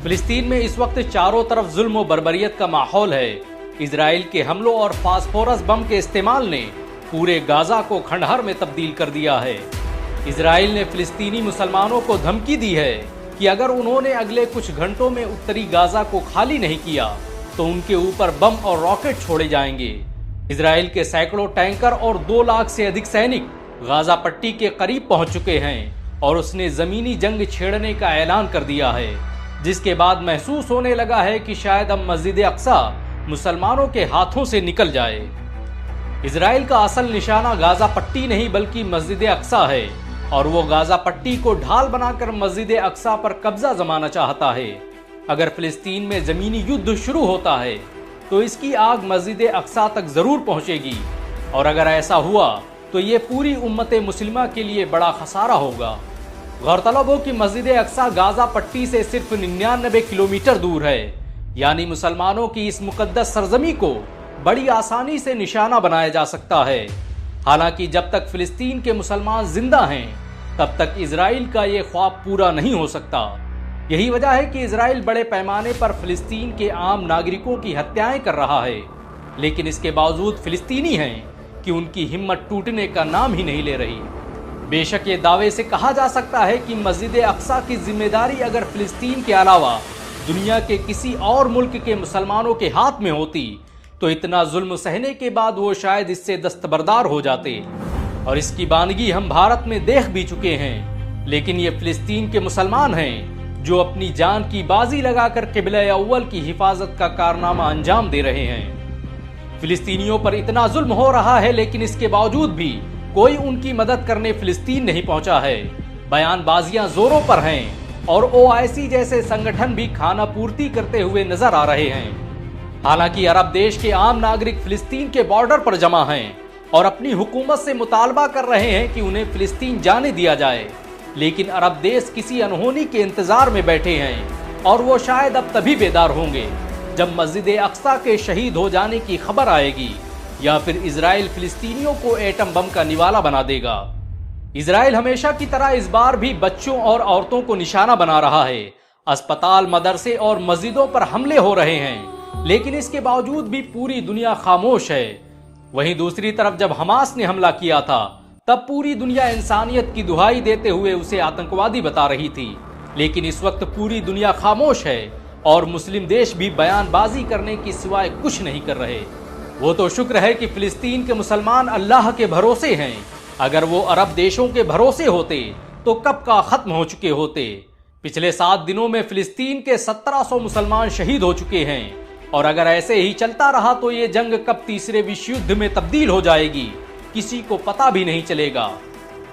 फिलिस्तीन में इस वक्त चारों तरफ जुल्म और बर्बरियत का माहौल है। इजराइल के हमलों और फास्फोरस बम के इस्तेमाल ने पूरे गाजा को खंडहर में तब्दील कर दिया है। इजराइल ने फिलिस्तीनी मुसलमानों को धमकी दी है कि अगर उन्होंने अगले कुछ घंटों में उत्तरी गाजा को खाली नहीं किया तो उनके ऊपर बम और रॉकेट छोड़े जाएंगे। इजराइल के सैकड़ों टैंकर और 2 लाख से अधिक सैनिक गाजा पट्टी के करीब पहुंच चुके हैं और उसने जमीनी जंग छेड़ने का ऐलान कर दिया है, जिसके बाद महसूस होने लगा है कि शायद अब मस्जिद अक्सा मुसलमानों के हाथों से निकल जाए। इजराइल का असल निशाना गाजा पट्टी नहीं बल्कि मस्जिद अक्सा है और वो गाजा पट्टी को ढाल बनाकर मस्जिद अक्सा पर कब्जा जमाना चाहता है। अगर फिलिस्तीन में जमीनी युद्ध शुरू होता है तो इसकी आग मस्जिद अक्सा तक जरूर पहुंचेगी और अगर ऐसा हुआ तो ये पूरी उम्मत मुस्लिमा के लिए बड़ा खसारा होगा। गौरतलब हो कि मस्जिद अक्सा गाजा पट्टी से सिर्फ 99 किलोमीटर दूर है, यानी मुसलमानों की इस मुकद्दस सरजमी को बड़ी आसानी से निशाना बनाया जा सकता है। हालांकि जब तक फिलिस्तीन के मुसलमान जिंदा हैं तब तक इजराइल का ये ख्वाब पूरा नहीं हो सकता। यही वजह है कि इजराइल बड़े पैमाने पर फिलिस्तीन के आम नागरिकों की हत्याएं कर रहा है, लेकिन इसके बावजूद फिलिस्तीनी हैं कि उनकी हिम्मत टूटने का नाम ही नहीं ले रही। बेशक ये दावे से कहा जा सकता है कि मस्जिद अक्सा की जिम्मेदारी अगर फिलिस्तीन के अलावा दुनिया के किसी और मुल्क के मुसलमानों के हाथ में होती तो इतना जुल्म सहने के बाद वो शायद इससे दस्तबरदार हो जाते, और इसकी बानगी हम भारत में देख भी चुके हैं। लेकिन ये फिलिस्तीन के मुसलमान हैं जो अपनी जान की बाजी लगाकर किबला अव्वल की हिफाजत का कारनामा अंजाम दे रहे हैं। फिलिस्तीनियों पर इतना जुल्म हो रहा है लेकिन इसके बावजूद भी कोई उनकी मदद करने फिलिस्तीन नहीं पहुंचा है। बयानबाजियां जोरों पर हैं और OIC जैसे संगठन भी खाना पूर्ति करते हुए नजर आ रहे हैं। हालांकि अरब देश के आम नागरिक फिलिस्तीन के बॉर्डर पर जमा हैं और अपनी हुकूमत से मुतालबा कर रहे हैं कि उन्हें फिलिस्तीन जाने दिया जाए, लेकिन अरब देश किसी अनहोनी के इंतजार में बैठे हैं और वो शायद अब तभी बेदार होंगे जब मस्जिद अक्सा के शहीद हो जाने की खबर आएगी या फिर इजराइल फिलिस्तीनियों को एटम बम का निवाला बना देगा। इजराइल हमेशा की तरह इस बार भी बच्चों और औरतों को निशाना बना रहा है। अस्पताल, मदरसे और मस्जिदों पर हमले हो रहे हैं, लेकिन इसके बावजूद भी पूरी दुनिया खामोश है। वहीं दूसरी तरफ जब हमास ने हमला किया था तब पूरी दुनिया इंसानियत की दुहाई देते हुए उसे आतंकवादी बता रही थी, लेकिन इस वक्त पूरी दुनिया खामोश है और मुस्लिम देश भी बयानबाजी करने की सिवाय कुछ नहीं कर रहे। वो तो शुक्र है कि फिलिस्तीन के मुसलमान अल्लाह के भरोसे हैं, अगर वो अरब देशों के भरोसे होते तो कब का खत्म हो चुके होते। पिछले 7 दिनों में फिलिस्तीन के 1700 मुसलमान शहीद हो चुके हैं और अगर ऐसे ही चलता रहा तो ये जंग कब तीसरे विश्व युद्ध में तब्दील हो जाएगी किसी को पता भी नहीं चलेगा।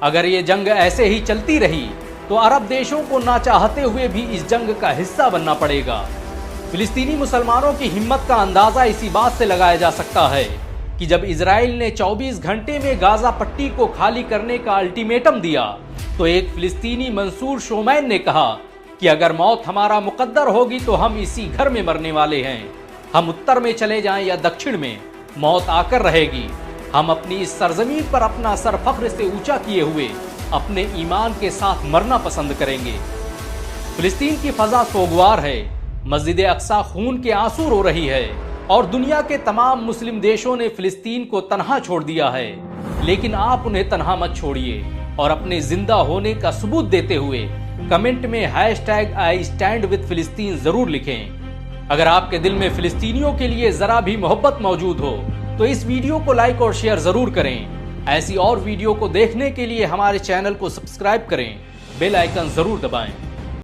अगर ये जंग ऐसे ही चलती रही तो अरब देशों को ना चाहते हुए भी इस जंग का हिस्सा बनना पड़ेगा। फिलिस्तीनी मुसलमानों की हिम्मत का अंदाजा इसी बात से लगाया जा सकता है कि जब इजराइल ने 24 घंटे में गाजा पट्टी को खाली करने का अल्टीमेटम दिया तो एक फिलिस्तीनी मंसूर शोमैन ने कहा कि अगर मौत हमारा मुकद्दर होगी तो हम इसी घर में मरने वाले हैं। हम उत्तर में चले जाएं या दक्षिण में, मौत आकर रहेगी। हम अपनी इस सरजमीन पर अपना सर फख्र से ऊंचा किए हुए अपने ईमान के साथ मरना पसंद करेंगे। फिलिस्तीन की फजा सोगवार है, मस्जिद अक्सा खून के आंसू रो रही है और दुनिया के तमाम मुस्लिम देशों ने फिलिस्तीन को तन्हा छोड़ दिया है, लेकिन आप उन्हें तन्हा मत छोड़िए और अपने जिंदा होने का सबूत देते हुए कमेंट में #I stand with फिलिस्तीन जरूर लिखें। अगर आपके दिल में फिलिस्तीनियों के लिए जरा भी मोहब्बत मौजूद हो तो इस वीडियो को लाइक और शेयर जरूर करें। ऐसी और वीडियो को देखने के लिए हमारे चैनल को सब्सक्राइब करें, बेल आइकन जरूर दबाएं।